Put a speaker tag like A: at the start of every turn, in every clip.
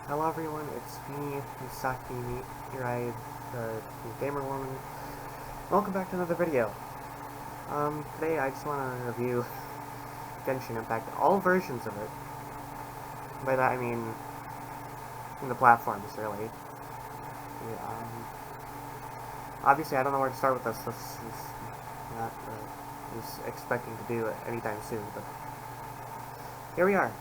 A: Hello everyone, it's me, Misaki, here I, the gamer woman. Welcome back to another video. Today I just want to review Genshin Impact, all versions of it. By that I mean, in the platforms, really. Yeah, obviously I don't know where to start with this. This is not what I was expecting to do anytime soon, but here we are.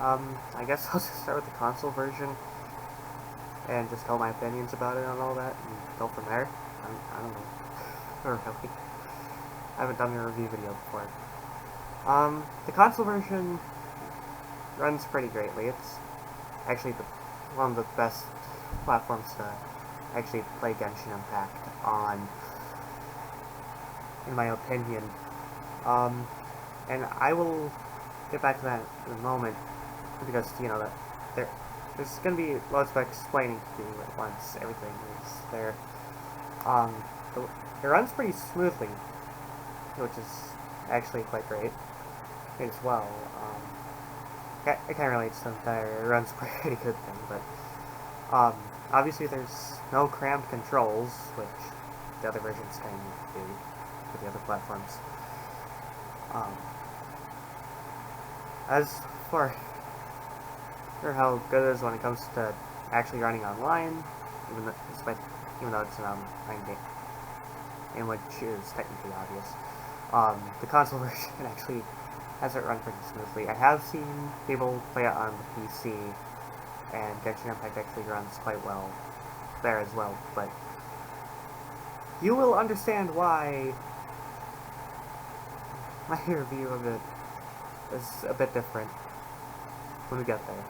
A: I guess I'll just start with the console version and just tell my opinions about it and all that and go from there. I don't know. Or really. I haven't done a review video before. The console version runs pretty greatly. It's actually one of the best platforms to actually play Genshin Impact on, in my opinion. And I will get back to that in a moment, because, you know, that there's going to be lots of explaining to do at once. Everything is there. It runs pretty smoothly, which is actually quite great as well. I can't relate to the entire, it runs pretty good thing, but obviously there's no cramped controls, which the other versions kind of do for the other platforms. As for how good it is when it comes to actually running online, even though it's an online game, and which is technically obvious, the console version actually has it run pretty smoothly. I have seen people play it on the PC, and Genshin Impact actually runs quite well there as well, but you will understand why my review of it is a bit different when we get there.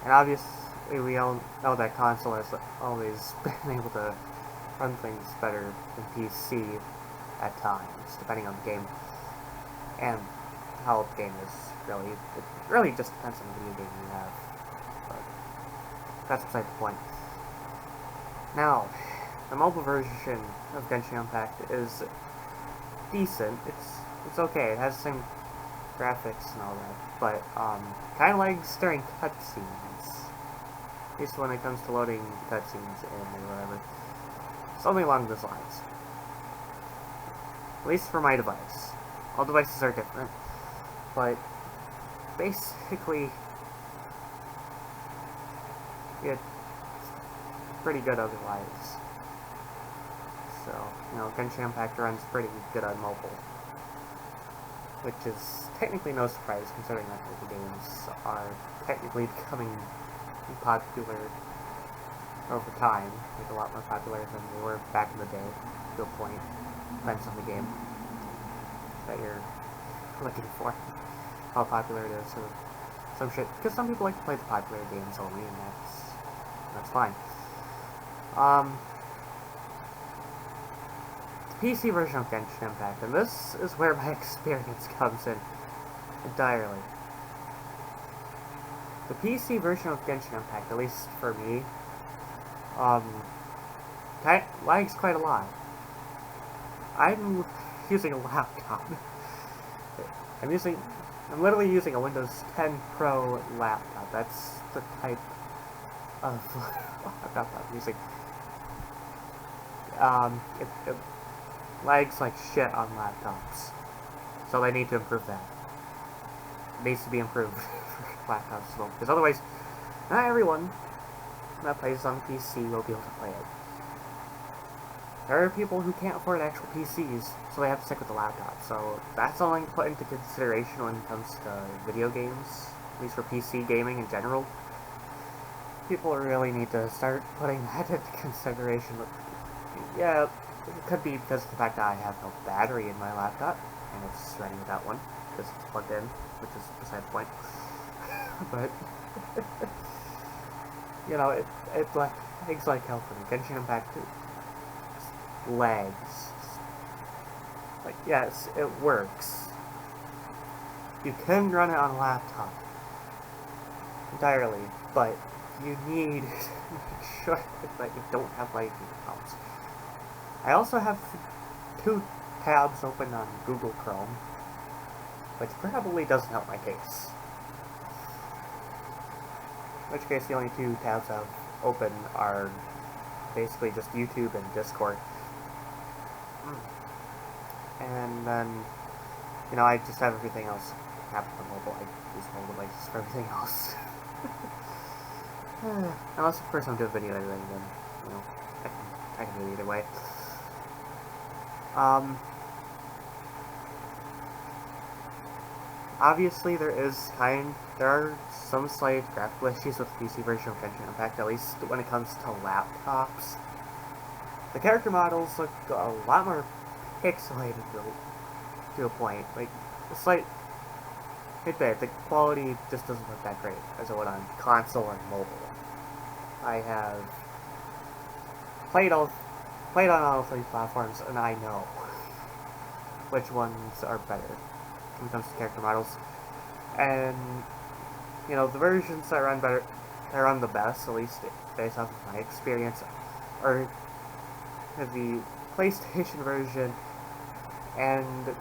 A: And obviously we all know that console has always been able to run things better than PC at times, depending on the game and how the game is. Really, it really just depends on the video game you have, but that's beside the point. Now, the mobile version of Genshin Impact is decent. It's okay. It has the same graphics and all that, but kind of lags during cutscenes. At least when it comes to loading cutscenes and whatever. Something along those lines. At least for my device. All devices are different, but basically it's pretty good otherwise. So, you know, Genshin Impact runs pretty good on mobile, which is technically no surprise considering that mobile games are technically becoming popular over time, like a lot more popular than they were back in the day, to a point. Depends on the game that you're looking for, how popular it is, or some shit, because some people like to play the popular games only, and that's fine. PC version of Genshin Impact, and this is where my experience comes in entirely. The PC version of Genshin Impact, at least for me, lags quite a lot. I'm using a laptop. I'm literally using a Windows 10 Pro laptop. That's the type of laptop I'm using. It lags like shit on laptops, so they need to improve that. It needs to be improved for laptops as well, because otherwise, not everyone that plays on PC will be able to play it. There are people who can't afford actual PCs, so they have to stick with the laptop. So that's something to put into consideration when it comes to video games, at least for PC gaming in general. People really need to start putting that into consideration. Yeah, it could be because of the fact that I have no battery in my laptop, and it's running without one, because it's plugged in, which is beside the point. But, you know, it's like hell for me. Genshin Impact lags. Like, yes, it works. You can run it on a laptop entirely, but you need to make sure that you don't have lagging problems. I also have 2 tabs open on Google Chrome, which probably doesn't help my case. which case the only two tabs I've open are basically just YouTube and Discord. And then, you know, I just have everything else happen on mobile. I use mobile devices for everything else. Unless, of course, I'm doing video editing, then, you know, I can do it either way. Obviously, there are some slight graphical issues with the PC version of Genshin Impact, at least when it comes to laptops. The character models look a lot more pixelated, really, to a point. Like, a slight bit, the quality just doesn't look that great as it would on console or mobile. I have played on all three platforms, and I know which ones are better when it comes to character models. And, you know, the versions that run the best, at least based off of my experience, are the PlayStation version and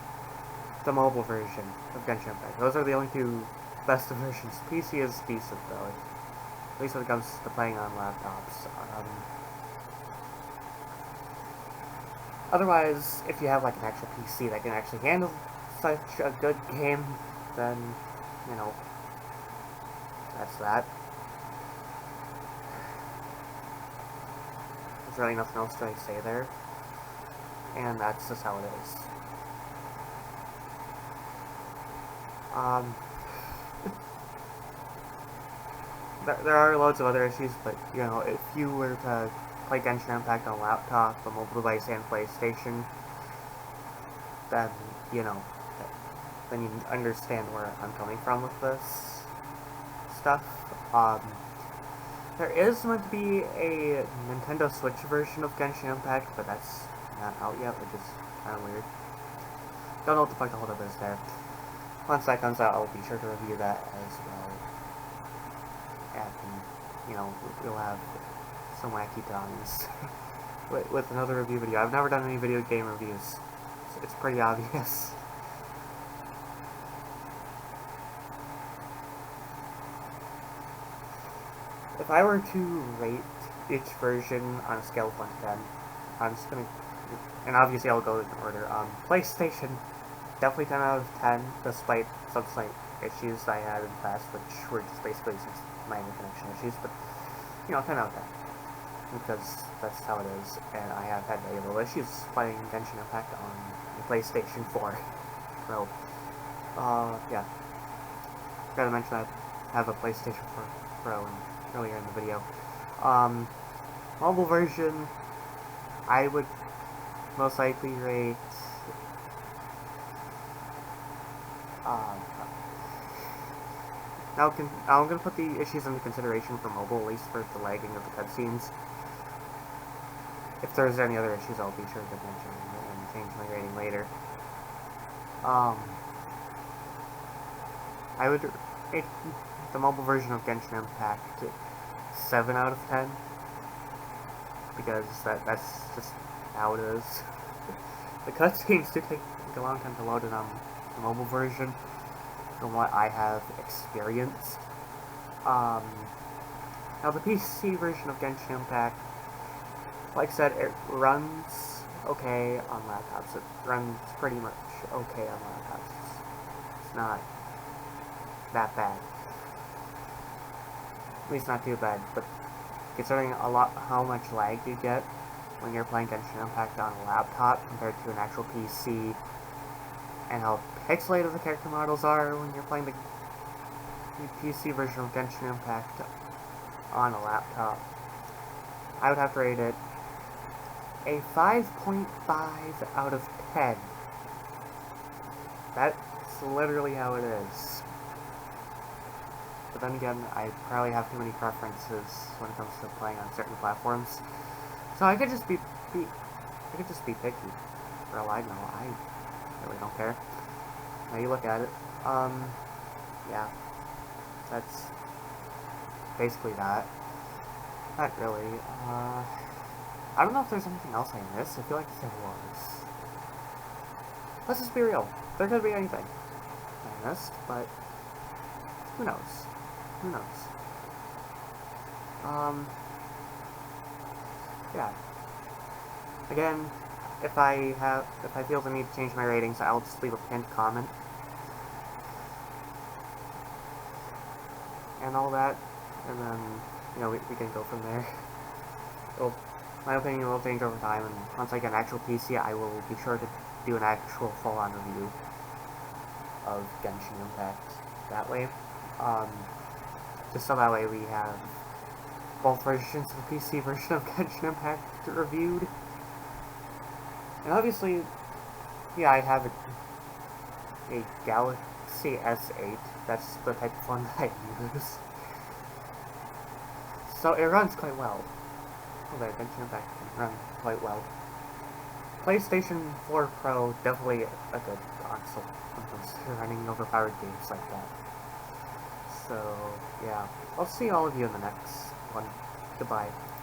A: the mobile version of Genshin Impact. Those are the only two best versions. PC is decent, though, at least when it comes to playing on laptops. Otherwise, if you have like an actual PC that can actually handle such a good game, then, you know, that's that. There's really nothing else to say there. And that's just how it is. There are loads of other issues, but, you know, if you were to play Genshin Impact on a laptop, a mobile device, and PlayStation, then, you know, then you understand where I'm coming from with this stuff. There is meant to be a Nintendo Switch version of Genshin Impact, but that's not out yet, which is kind of weird. Don't know what the fuck the hold up is there. Once that comes out, I'll be sure to review that as well. And, you know, we'll have some wacky times with another review video. I've never done any video game reviews. It's pretty obvious. If I were to rate each version on a scale of 1 to 10, I'm just gonna, and obviously I'll go in order. PlayStation, definitely 10 out of 10, despite some slight issues I had in the past, which were just basically just minor connection issues, but, you know, 10 out of 10. Because that's how it is, and I have had very little issues playing Genshin Impact on the PlayStation 4 Pro. Yeah. Gotta mention I have a PlayStation 4 Pro earlier in the video. Mobile version, I would most likely rate now I'm gonna put the issues into consideration for mobile, at least for the lagging of the cutscenes. If there's any other issues, I'll be sure to mention and change my rating later. I would rate the mobile version of Genshin Impact 7 out of 10, because that's just how it is. The cutscenes do take a long time to load it on the mobile version, from what I have experienced. Now the PC version of Genshin Impact, like I said, it runs okay on laptops. It runs pretty much okay on laptops. It's not that bad. At least not too bad, but considering how much lag you get when you're playing Genshin Impact on a laptop compared to an actual PC, and how pixelated the character models are when you're playing the PC version of Genshin Impact on a laptop, I would have to rate it a 5.5 out of 10. That's literally how it is. But then again, I probably have too many preferences when it comes to playing on certain platforms. So I could just be picky. For all I know, I really don't care. Now you look at it. Yeah. That's basically that. Not really. I don't know if there's anything else I missed. I feel like there was. Let's just be real. There could be anything I missed, but who knows? Who knows? Yeah. Again, if I feel the need to change my ratings, I'll just leave a pinned comment and all that, and then we can go from there. Well, my opinion will change over time, and once I get an actual PC, I will be sure to do an actual full-on review of Genshin Impact that way. Just so that way we have both versions of the PC version of Genshin Impact reviewed. And obviously, yeah, I have a Galaxy S8. That's the type of phone that I use. So it runs quite well. Although Genshin Impact can run quite well. PlayStation 4 Pro, definitely a good console when it comes to running overpowered games like that. So, yeah. I'll see all of you in the next one. Goodbye.